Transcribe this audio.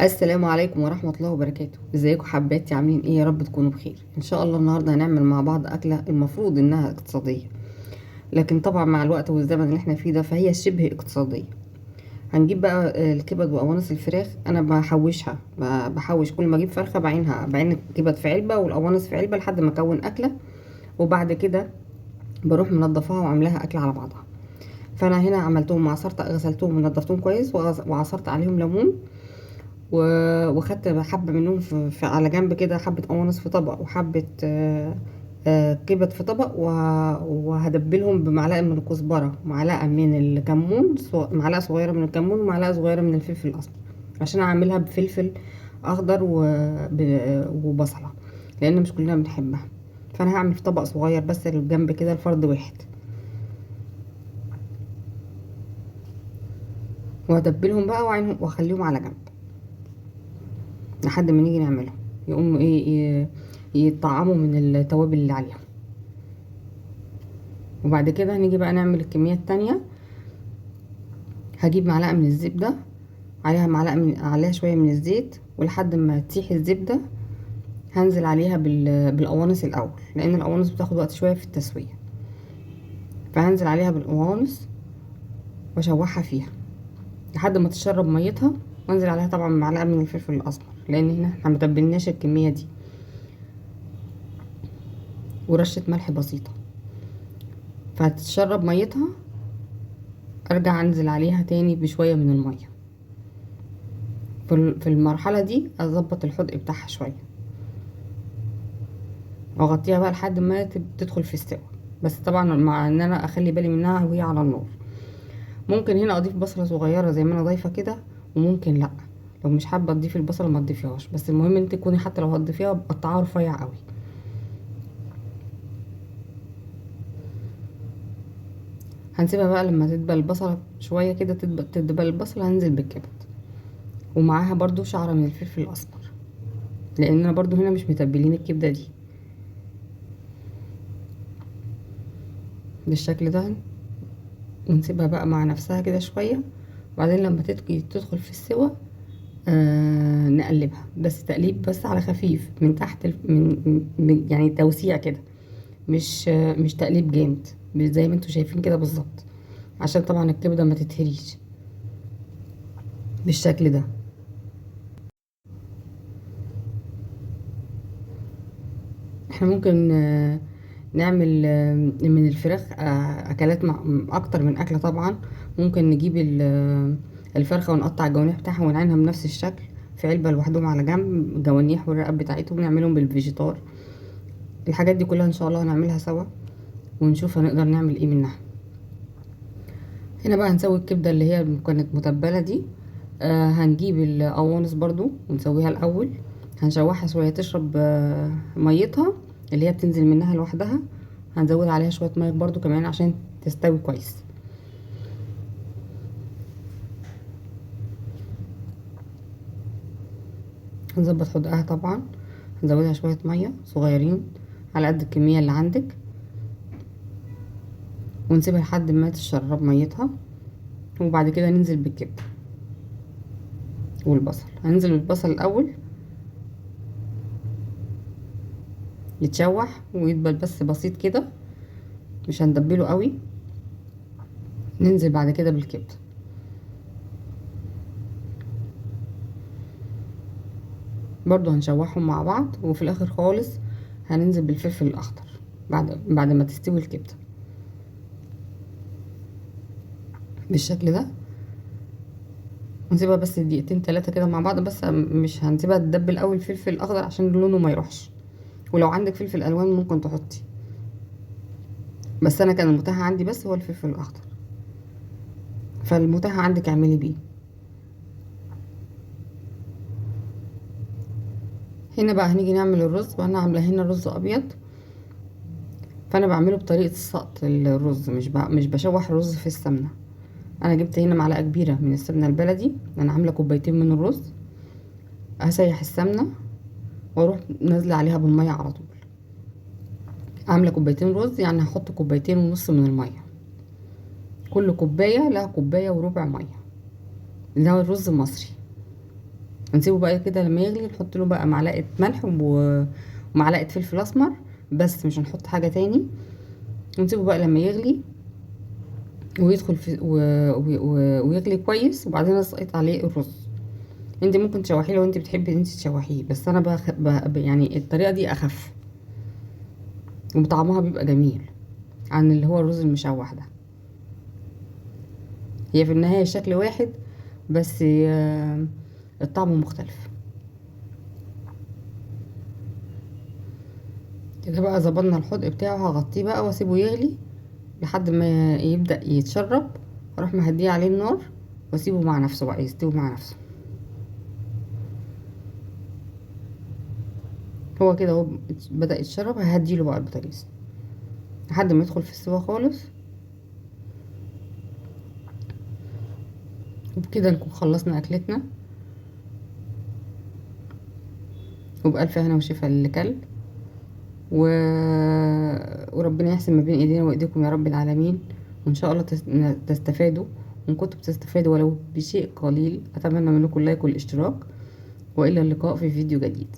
السلام عليكم ورحمة الله وبركاته. ازيكم حباتي؟ عاملين ايه؟ يا رب تكونوا بخير ان شاء الله. النهاردة هنعمل مع بعض اكلة المفروض انها اقتصادية، لكن طبعا مع الوقت والزمن اللي احنا فيه ده فهي شبه اقتصادية. هنجيب بقى الكبد وقوانص الفراخ. انا بحوشها، بحوش كل ما اجيب فرخة بعين الكبد في علبة والقوانص في علبة لحد ما اكون اكلة، وبعد كده بروح منضفاها وعاملاها اكل على بعضها. فانا هنا عملتهم، غسلتهم ونضفتهم كويس وعصرت عليهم ليمون وخدت حبة منهم على جنب كده، حبة قوانص في طبق وحبة كبد في طبق، وهدبلهم بمعلقة من الكزبرة، معلقة من الكمون، معلقة صغيرة من الكمون، ومعلقة صغيرة من الفلفل الأسمر، عشان أعملها بفلفل أخضر وبصلة، لأن مش كلنا بنحبها. فأنا هعمل في طبق صغير بس الجنب كده لفرد واحد، وهدبلهم بقى وأعينهم وأخليهم على جنب لحد ما نيجي نعملهم، يقوموا يطعموا من التوابل اللي عليهم. وبعد كده هنيجي بقى نعمل الكمية التانية. هجيب معلقة من الزبدة، عليها شوية من الزيت، ولحد ما تسيح الزبدة هنزل عليها بالقوانص الأول، لأن القوانص بتاخد وقت شوية في التسوية. فهنزل عليها بالقوانص واشوحها فيها لحد ما تشرب ميتها، وانزل عليها طبعا معلقة من الفلفل الأسمر، لأن هنا احنا متبلناش الكمية دي، ورشة ملح بسيطة. فهتتشرب ميتها، ارجع انزل عليها تاني بشوية من المية. في المرحلة دي اظبط الحدق بتاعها شوية، واغطيها بقى لحد ما تدخل في السوا، بس طبعا مع ان انا اخلي بالي منها وهي على النار. ممكن هنا اضيف بصلة صغيرة زي ما انا ضايفة كده، وممكن لا، لو مش حابة تضيفي البصلة ما تضيفيهاش، بس المهم انت تكوني حتى لو هتضيفيها بقطعها رفيع قوي. هنسيبها بقى لما تدبل البصلة شوية كده، تدبل البصلة، هنزل بالكبد ومعاها برضو شعرة من الفلفل الاسمر، لاننا برضو هنا مش متبلين الكبدة دي بالشكل ده. ونسيبها بقى مع نفسها كده شوية، وبعدين لما تدخل في السوا نقلبها، بس تقليب بس على خفيف من تحت يعني توسيع كده، مش تقليب جامد، مش زي ما انتوا شايفين كده بالظبط، عشان طبعا الكبدة ما تتهريش بالشكل ده. احنا ممكن نعمل من الفراخ اكلات مع اكتر من اكله طبعا. ممكن نجيب الفرخه ونقطع الجوانح بتاعها ونعينها بنفس الشكل في علبه لوحدهم على جنب، الجوانح والرقب بتاعتهم نعملهم بالفيجيتار. الحاجات دي كلها ان شاء الله هنعملها سوا، ونشوف هنقدر نعمل ايه منها. هنا بقى هنسوي الكبده اللي هي كانت متبله دي. هنجيب القوانص برضو ونسويها الاول، هنشوحها شويه تشرب ميتها اللي هي بتنزل منها لوحدها. هنزود عليها شويه ميه برضو كمان عشان تستوي كويس. هنظبط حدقها طبعا، هنزودها شويه ميه صغيرين على قد الكميه اللي عندك، ونسيبها لحد ما تشرب ميتها. وبعد كده ننزل بالكبده والبصل. هننزل بالبصل الاول يتشوح ويدبل بس بسيط كده، مش هندبله قوي. ننزل بعد كده بالكبده، برضو هنشوحهم مع بعض، وفي الاخر خالص هننزل بالفلفل الاخضر بعد ما تستوي الكبده بالشكل ده. ونسيبها بس دقيقتين 3 كده مع بعض، بس مش هنسيبها تدبل قوي الفلفل الاخضر عشان لونه ما يروحش. ولو عندك فلفل الوان ممكن تحطي، بس انا كان المتاح عندي بس هو الفلفل الاخضر، فالمتاح عندك اعملي بيه. هنا بقى هنيجي نعمل الرز، وانا عامله هنا رز ابيض. فانا بعمله بطريقه السقط الرز، مش بشوح الرز في السمنه. انا جبت هنا معلقه كبيره من السمنه البلدي، انا عامله كوبايتين من الرز. هسيح السمنه واروح نازله عليها بالميه على طول. عامله كوبايتين رز، يعني هحط كوبايتين ونص من الميه، كل كوبايه لها كوبايه وربع ميه. ده الرز المصري. ونسيبه بقى كده لما يغلي. نحط له بقى معلقه ملح ومعلقه فلفل اسمر بس، مش هنحط حاجه تاني. ونسيبه بقى لما يغلي ويدخل في ويغلي كويس. وبعدين اسقط عليه الرز. انت ممكن تشوحيه لو انت بتحبي ان انت تشوحيه، بس انا يعني الطريقه دي اخف وطعمها بيبقى جميل عن اللي هو الرز المشوح ده. هي في النهايه شكل واحد بس الطعم مختلف. كده بقى ظبطنا الحدق بتاعه. هغطيه بقى واسيبه يغلي لحد ما يبدأ يتشرب. اروح مهديه عليه النار واسيبه مع نفسه بقى يستوي مع نفسه. هو كده هو بدأ يتشرب. ههديله بقى البوتاجاز لحد ما يدخل في السوا خالص. وبكده نكون خلصنا اكلتنا، وبألف هنا وشفا للي كل و... وربنا يحسن ما بين ايدينا وايديكم يا رب العالمين. وان شاء الله تستفادوا. وان كنتم بتستفادوا ولو بشيء قليل اتمنى منكم اللايك والاشتراك. والى اللقاء في فيديو جديد.